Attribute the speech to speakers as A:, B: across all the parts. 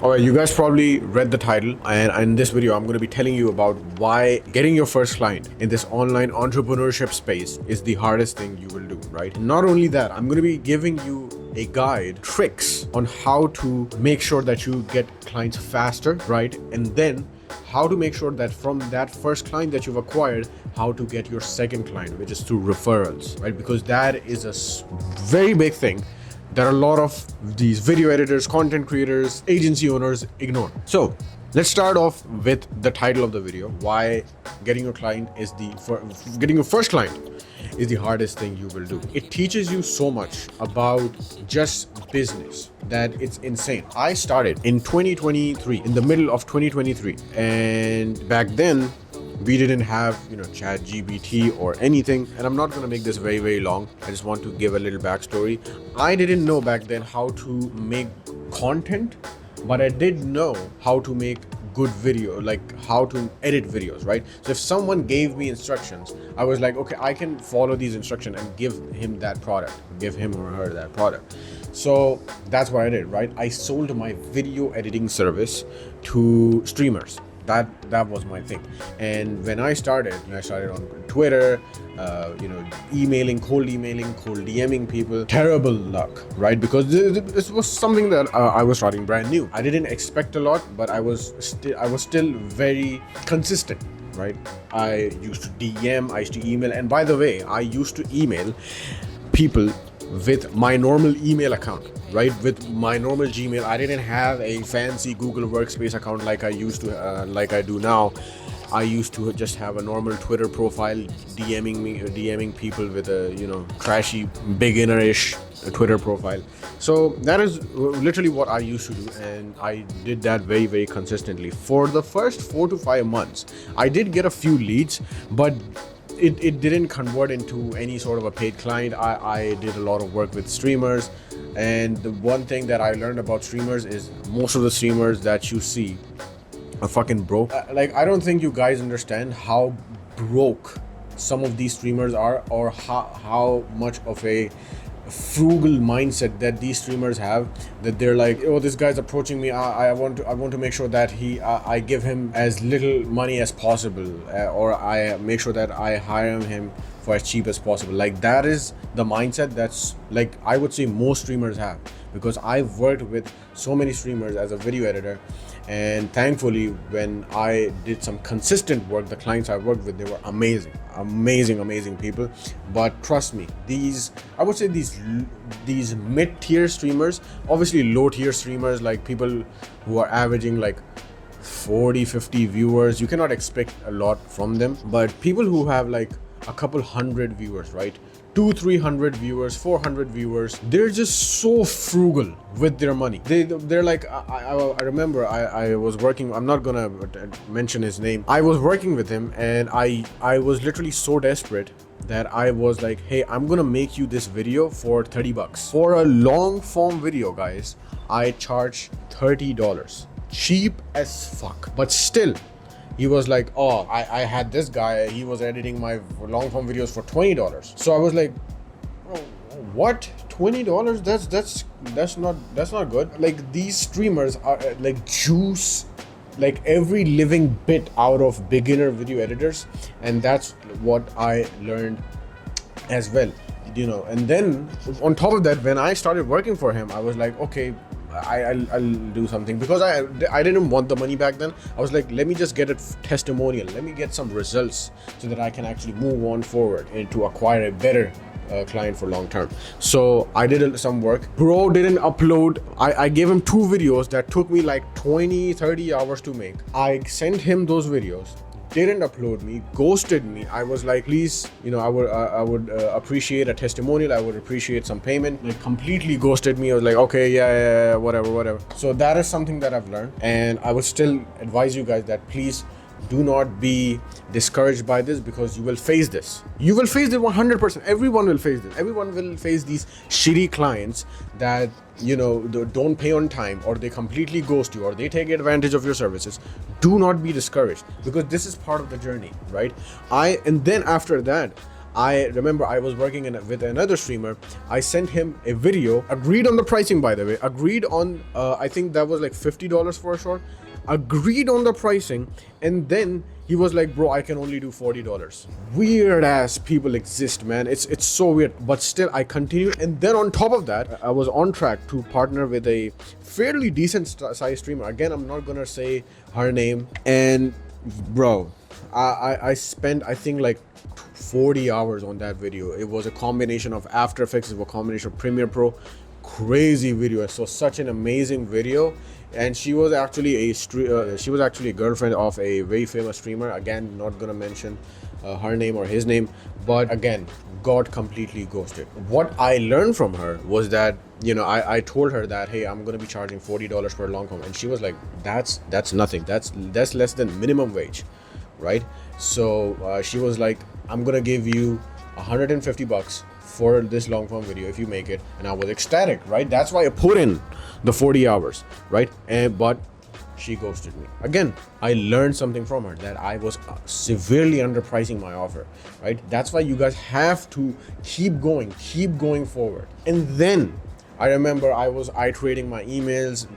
A: Alright, you guys probably read the title, and in this video, I'm going to be telling you about why getting your first client in this online entrepreneurship space is the hardest thing you will do, right? Not only that, I'm going to be giving you a guide, tricks on how to make sure that you get clients faster, right? And then how to make sure that from that first client that you've acquired, how to get your second client, which is through referrals, right? Because that is a very big thing that a lot of these video editors, content creators, agency owners ignore. So let's start off with the title of the video: why getting your first client is the hardest thing you will do. It teaches you so much about just business that it's insane. I started in 2023, in the middle of 2023, and back then we didn't have ChatGPT or anything. And I'm not going to make this very long. I just want to give a little backstory. I didn't know back then how to make content, but I did know how to make good video, like how to edit videos, right? So if someone gave me instructions, I was like, okay, I can follow these instructions and give him or her that product. So that's what I did, right? I sold my video editing service to streamers. That was my thing. And when I started on Twitter, cold emailing, cold DMing people. Terrible luck, right? Because this was something that I was starting brand new. I didn't expect a lot, but I was still very consistent, right? I used to DM, I used to email, and by the way, I used to email people with my normal email account, right? With my normal Gmail. I didn't have a fancy Google Workspace account like I do now. I used to just have a normal Twitter profile, DMing people with a trashy beginner-ish Twitter profile. So that is literally what I used to do, and I did that very consistently for the first 4 to 5 months. I did get a few leads, but it didn't convert into any sort of a paid client. I did a lot of work with streamers, and the one thing that I learned about streamers is most of the streamers that you see are fucking broke. I don't think you guys understand how broke some of these streamers are, or how much of a frugal mindset that these streamers have, that they're like, oh, this guy's approaching me, I want to make sure that I give him as little money as possible, or I make sure that I hire him for as cheap as possible. Like, that is the mindset that's, like, I would say most streamers have, because I've worked with so many streamers as a video editor, and thankfully when I did some consistent work, the clients I worked with, they were amazing people. But trust me, I would say these mid-tier streamers, obviously low-tier streamers, like people who are averaging like 40-50 viewers, you cannot expect a lot from them. But people who have like a couple hundred viewers, right, 200-300 viewers, 400 viewers, they're just so frugal with their money. They're like, I remember I was working, I'm not gonna mention his name, I was working with him, and I was literally so desperate that I was like, hey, I'm gonna make you this video for $30. For a long form video, guys, I charge $30. Cheap as fuck. But still, he was like, oh, I had this guy, he was editing my long form videos for $20. So I was like, oh, what? $20? That's not good. Like, these streamers are like juice like every living bit out of beginner video editors, and that's what I learned as well. And then on top of that, when I started working for him, I was like, okay, I'll do something, because I didn't want the money back then. I was like, let me just get a testimonial, let me get some results, so that I can actually move on forward and to acquire a better client for long term. So I did some work. Bro didn't upload. I gave him 2 videos that took me like 20-30 hours to make. I sent him those videos, didn't upload me, ghosted me. I was like, please, I would appreciate a testimonial, I would appreciate some payment. Like, completely ghosted me. I was like, okay, yeah, whatever. So that is something that I've learned, and I would still advise you guys that please do not be discouraged by this, because you will face this. You will face it 100%. Everyone will face this. Everyone will face these shitty clients that don't pay on time, or they completely ghost you, or they take advantage of your services. Do not be discouraged, because this is part of the journey, right? And then after that, I remember I was working with another streamer. I sent him a video, agreed on the pricing, by the way, agreed on, I think that was like $50 for a short, agreed on the pricing, and then he was like, bro, I can only do $40. Weird ass people exist, man. It's so weird, but still I continued. And then on top of that, I was on track to partner with a fairly decent size streamer. Again, I'm not gonna say her name. And bro, I spent, I think, like 40 hours on that video. It was a combination of After Effects, it was a combination of Premiere Pro. Crazy video. So such an amazing video. And she was actually a girlfriend of a very famous streamer. Again, not gonna mention her name or his name, but again, got completely ghosted. What I learned from her was that, you know, I told her that, hey, I'm gonna be charging $40 for a long form, and she was like, that's nothing. That's less than minimum wage, right? So she was like, I'm gonna give you $150 for this long form video if you make it. And I was ecstatic, right? That's why I put in the 40 hours, right? But she ghosted me. Again, I learned something from her, that I was severely underpricing my offer, right? That's why you guys have to keep going forward. And then I remember I was iterating my emails,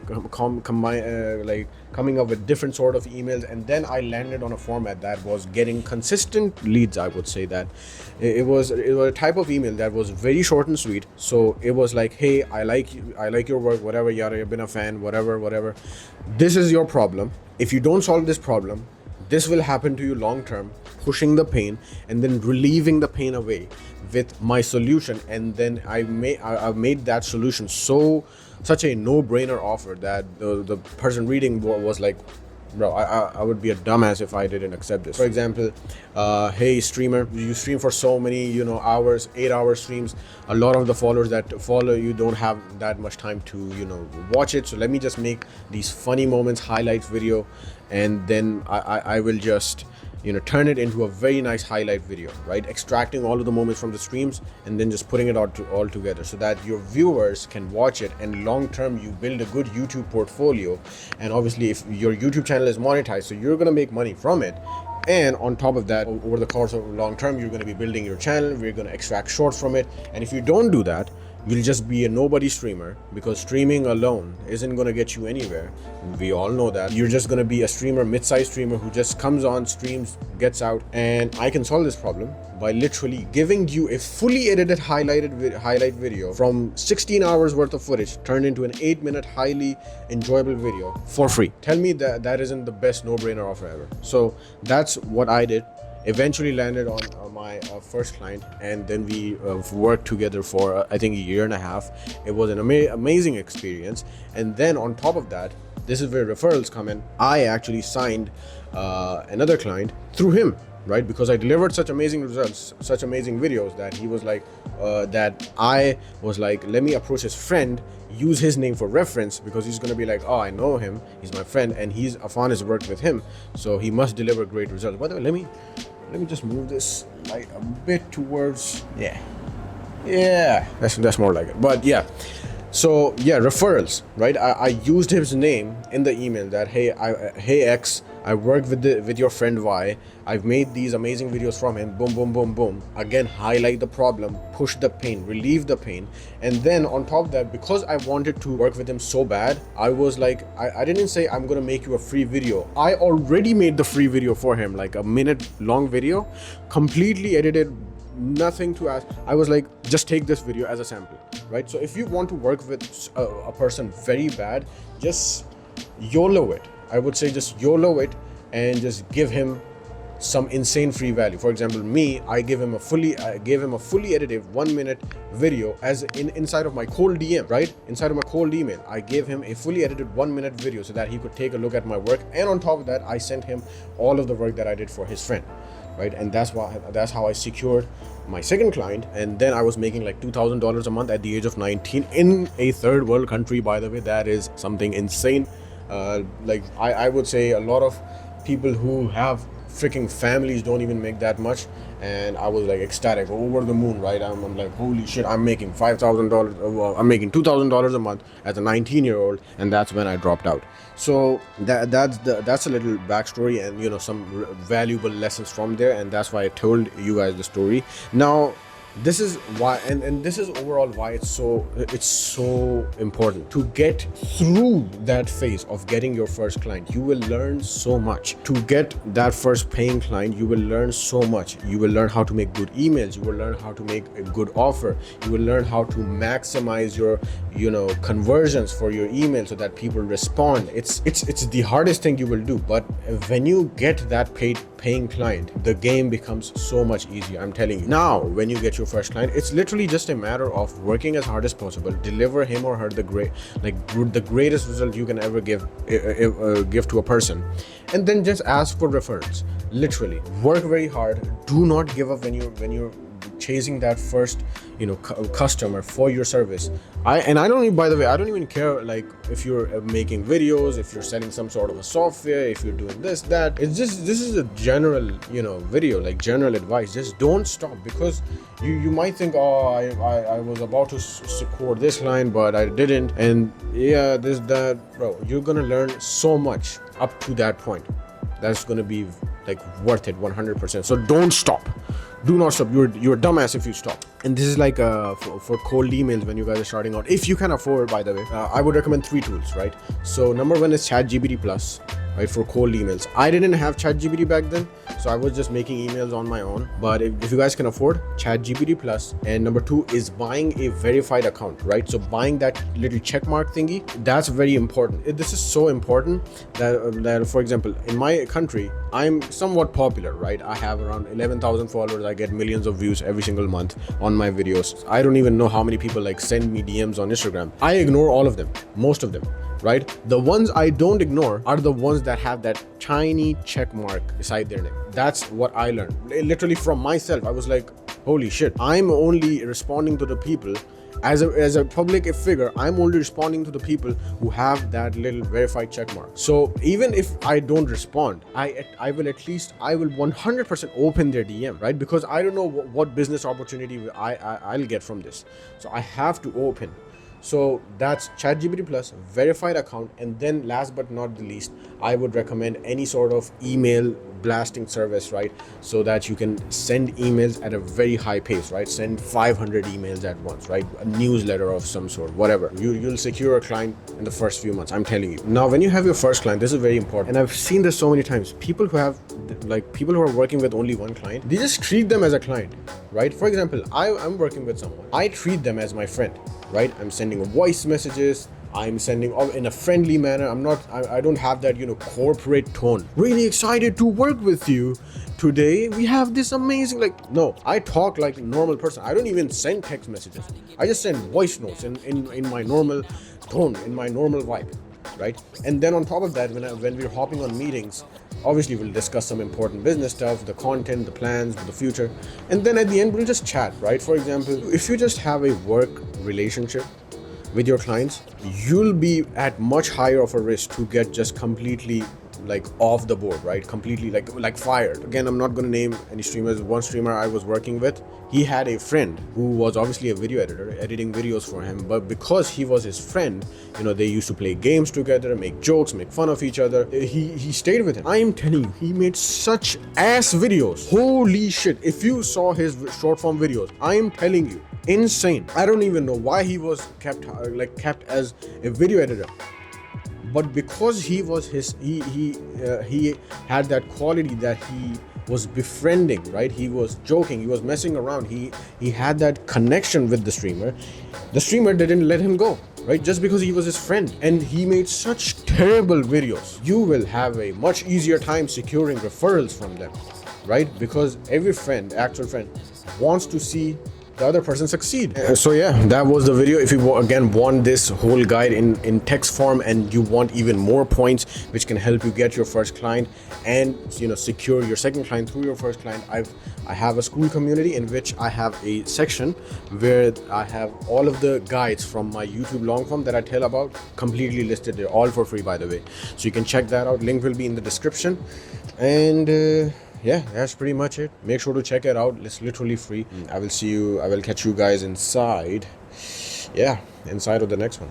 A: coming up with different sort of emails, and then I landed on a format that was getting consistent leads. I would say that it was a type of email that was very short and sweet. So it was like, hey, I like your work, whatever, yada, you've been a fan, whatever. This is your problem. If you don't solve this problem, this will happen to you long term, pushing the pain and then relieving the pain away with my solution. And then I made that solution such a no-brainer offer that the person reading was like, bro, I would be a dumbass if I didn't accept this. For example, hey streamer, you stream for so many hours, 8-hour streams. A lot of the followers that follow you don't have that much time to watch it. So let me just make these funny moments highlights video, and then I will just turn it into a very nice highlight video, right? Extracting all of the moments from the streams and then just putting it all together so that your viewers can watch it, and long term you build a good YouTube portfolio. And obviously if your YouTube channel is monetized, so you're gonna make money from it. And on top of that, over the course of long term, you're going to be building your channel. We're going to extract shorts from it. And if you don't do that, you'll just be a nobody streamer, because streaming alone isn't going to get you anywhere. We all know that. You're just going to be a streamer, mid-sized streamer who just comes on, streams, gets out. And I can solve this problem by literally giving you a fully edited highlight video from 16 hours worth of footage turned into an 8-minute highly enjoyable video for free. Tell me that isn't the best no-brainer offer ever. So that's what I did. Eventually landed on my first client, and then we worked together for I think a year and a half. It was an amazing experience. And then on top of that, this is where referrals come in. I actually signed another client through him, right? Because I delivered such amazing results, such amazing videos, that he was like, that I was like, let me approach his friend, use his name for reference, because he's gonna be like, oh, I know him, he's my friend, and Afan has worked with him, so he must deliver great results. By the way, let me just move this light a bit towards, yeah, that's more like it. But yeah, so yeah, referrals, right? I used his name in the email that, hey X, I worked with your friend Y. I've made these amazing videos from him. Boom, boom, boom, boom. Again, highlight the problem, push the pain, relieve the pain. And then on top of that, because I wanted to work with him so bad, I was like, I didn't say I'm gonna make you a free video. I already made the free video for him, like a minute long video, completely edited, nothing to ask. I was like, just take this video as a sample, right? So if you want to work with a person very bad, just YOLO it. I would say just YOLO it and just give him some insane free value. For example, me, I gave him a fully edited 1-minute video as inside of my cold DM, right? Inside of my cold email, I gave him a fully edited 1-minute video so that he could take a look at my work. And on top of that, I sent him all of the work that I did for his friend, right? And that's how I secured my second client. And then I was making like $2,000 a month at the age of 19 in a third world country, by the way. That is something insane. Like I would say a lot of people who have freaking families don't even make that much, and I was like ecstatic, over the moon, right? I'm like, holy shit, I'm making $5,000, well, I'm making $2,000 a month as a 19-year-old, and that's when I dropped out. So that's a little backstory, and some valuable lessons from there, and that's why I told you guys the story. Now this is why, and this is overall why it's so important to get through that phase of getting your first client. You will learn so much. To get that first paying client, you will learn so much. You will learn how to make good emails, you will learn how to make a good offer, you will learn how to maximize your conversions for your email so that people respond. It's the hardest thing you will do, but when you get that paying client, the game becomes so much easier, I'm telling you. Now when you get your first client, it's literally just a matter of working as hard as possible, deliver him or her the greatest result you can ever give to a person, and then just ask for referrals. Literally work very hard, do not give up when you're chasing that first customer for your service. I don't even care like if you're making videos, if you're selling some sort of a software, if you're doing this, that. It's just, this is a general video, like general advice. Just don't stop, because you might think, oh, I was about to score this line but I didn't, and this, that. Bro, you're gonna learn so much up to that point that's gonna be like worth it 100%. So don't stop. Do not stop. You're a dumbass if you stop. And this is like for cold emails when you guys are starting out. If you can afford, by the way, I would recommend 3 tools, right? So number 1 is ChatGPT Plus, right, for cold emails. I didn't have ChatGPT back then, so I was just making emails on my own. But if you guys can afford, ChatGPT Plus. And number 2 is buying a verified account, right? So buying that little check mark thingy, that's very important. This is so important that for example, in my country, I'm somewhat popular, right? I have around 11,000 followers. I get millions of views every single month on my videos. I don't even know how many people like send me DMs on Instagram. I ignore all of them, most of them, right? The ones I don't ignore are the ones that have that tiny check mark beside their name. That's what I learned literally from myself. I was like, holy shit, I'm only responding to the people as a public figure. I'm only responding to the people who have that little verified check mark. So even if I don't respond, I will 100% open their DM, right? Because I don't know what business opportunity I'll get from this, so I have to open. So that's ChatGPT Plus, verified account, and then last but not the least, I would recommend any sort of email blasting service, right? So that you can send emails at a very high pace, right? Send 500 emails at once, right? A newsletter of some sort, whatever. You'll secure a client in the first few months, I'm telling you. Now, when you have your first client, this is very important. And I've seen this so many times. People who are working with only one client, they just treat them as a client, right? For example, I'm working with someone. I treat them as my friend, right? I'm sending voice messages, I'm sending in a friendly manner. I don't have that corporate tone. Really excited to work with you today. We have this amazing, no, I talk like a normal person. I don't even send text messages. I just send voice notes in my normal tone, in my normal vibe, right? And then on top of that, when we're hopping on meetings, obviously we'll discuss some important business stuff, the content, the plans for the future, and then at the end we'll just chat, right? For example, if you just have a work relationship with your clients, you'll be at much higher of a risk to get just completely off the board, right? Completely like fired. Again, I'm not going to name any streamers. One streamer I was working with, he had a friend who was obviously a video editor, editing videos for him, but because he was his friend, they used to play games together, make jokes, make fun of each other. He stayed with him. I am telling you, he made such ass videos. Holy shit. If you saw his short form videos, I am telling you, insane. I don't even know why he was kept as a video editor, but because he had that quality that he was befriending, right? He was joking, he was messing around, he had that connection with the streamer. The streamer didn't let him go, right? Just because he was his friend, and he made such terrible videos. You will have a much easier time securing referrals from them, right? Because every friend, actual friend, wants to see the other person succeed. So yeah, that was the video. If you again want this whole guide in text form, and you want even more points which can help you get your first client and secure your second client through your first client, I have a school community in which I have a section where I have all of the guides from my YouTube long form that I tell about completely listed there, all for free by the way. So you can check that out. Link will be in the description. And yeah, that's pretty much it. Make sure to check it out. It's literally free. I will catch you guys inside. Yeah, inside of the next one.